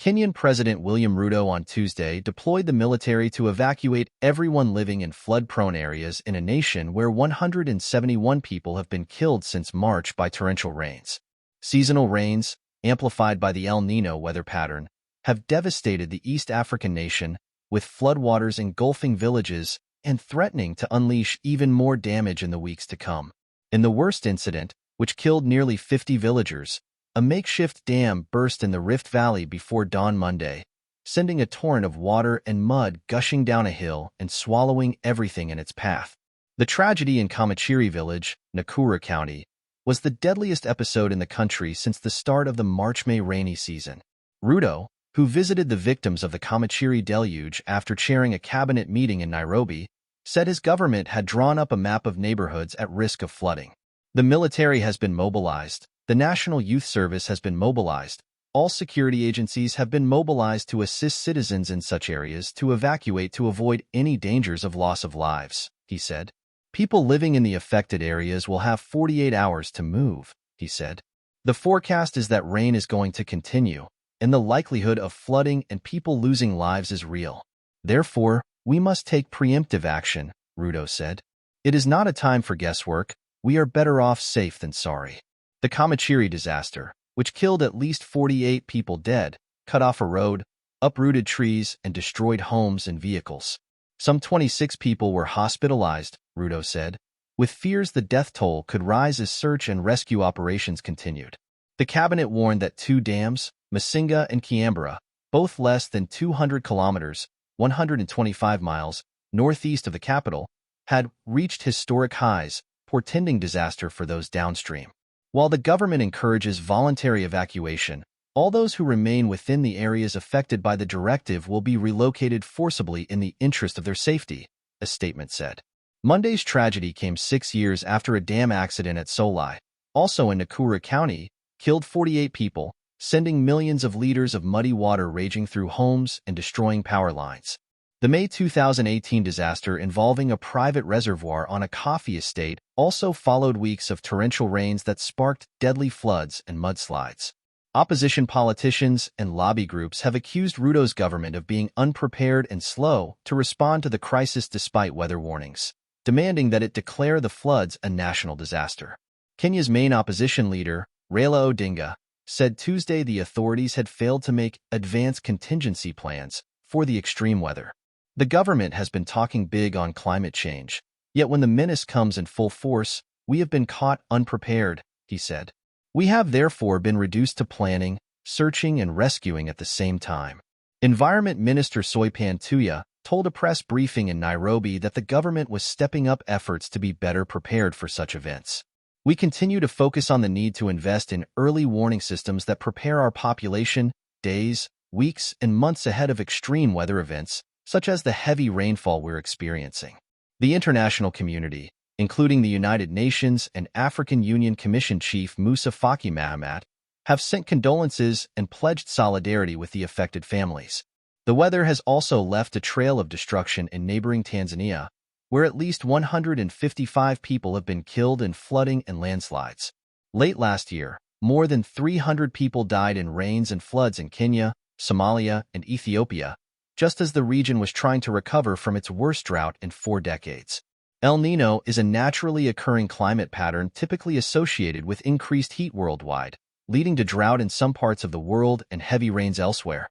Kenyan President William Ruto on Tuesday deployed the military to evacuate everyone living in flood-prone areas in a nation where 171 people have been killed since March by torrential rains. Seasonal rains, amplified by the El Niño weather pattern, have devastated the East African nation, with floodwaters engulfing villages and threatening to unleash even more damage in the weeks to come. In the worst incident, which killed nearly 50 villagers, a makeshift dam burst in the Rift Valley before dawn Monday, sending a torrent of water and mud gushing down a hill and swallowing everything in its path. The tragedy in Kamachiri village, Nakuru County, was the deadliest episode in the country since the start of the March-May rainy season. Ruto, who visited the victims of the Kamachiri deluge after chairing a cabinet meeting in Nairobi, said his government had drawn up a map of neighborhoods at risk of flooding. The military has been mobilized. The National Youth Service has been mobilized. All security agencies have been mobilized to assist citizens in such areas to evacuate to avoid any dangers of loss of lives, he said. People living in the affected areas will have 48 hours to move, he said. The forecast is that rain is going to continue, and the likelihood of flooding and people losing lives is real. Therefore, we must take preemptive action, Ruto said. It is not a time for guesswork. We are better off safe than sorry. The Kamachiri disaster, which killed at least 48 people dead, cut off a road, uprooted trees, and destroyed homes and vehicles. Some 26 people were hospitalized, Ruto said, with fears the death toll could rise as search and rescue operations continued. The cabinet warned that two dams, Masinga and Kiambara, both less than 200 kilometers, 125 miles, northeast of the capital, had reached historic highs, portending disaster for those downstream. While the government encourages voluntary evacuation, all those who remain within the areas affected by the directive will be relocated forcibly in the interest of their safety, a statement said. Monday's tragedy came 6 years after a dam accident at Solai, also in Nakuru County, killed 48 people, sending millions of liters of muddy water raging through homes and destroying power lines. The May 2018 disaster involving a private reservoir on a coffee estate also followed weeks of torrential rains that sparked deadly floods and mudslides. Opposition politicians and lobby groups have accused Ruto's government of being unprepared and slow to respond to the crisis despite weather warnings, demanding that it declare the floods a national disaster. Kenya's main opposition leader, Raila Odinga, said Tuesday the authorities had failed to make advanced contingency plans for the extreme weather. The government has been talking big on climate change, yet when the menace comes in full force, we have been caught unprepared, he said. We have therefore been reduced to planning, searching, and rescuing at the same time. Environment Minister Soipan Tuya told a press briefing in Nairobi that the government was stepping up efforts to be better prepared for such events. We continue to focus on the need to invest in early warning systems that prepare our population days, weeks, and months ahead of extreme weather events, such as the heavy rainfall we're experiencing. The international community, including the United Nations and African Union Commission Chief Musa Faki Mahamat, have sent condolences and pledged solidarity with the affected families. The weather has also left a trail of destruction in neighboring Tanzania, where at least 155 people have been killed in flooding and landslides. Late last year, more than 300 people died in rains and floods in Kenya, Somalia, and Ethiopia, just as the region was trying to recover from its worst drought in 4 decades. El Niño is a naturally occurring climate pattern typically associated with increased heat worldwide, leading to drought in some parts of the world and heavy rains elsewhere.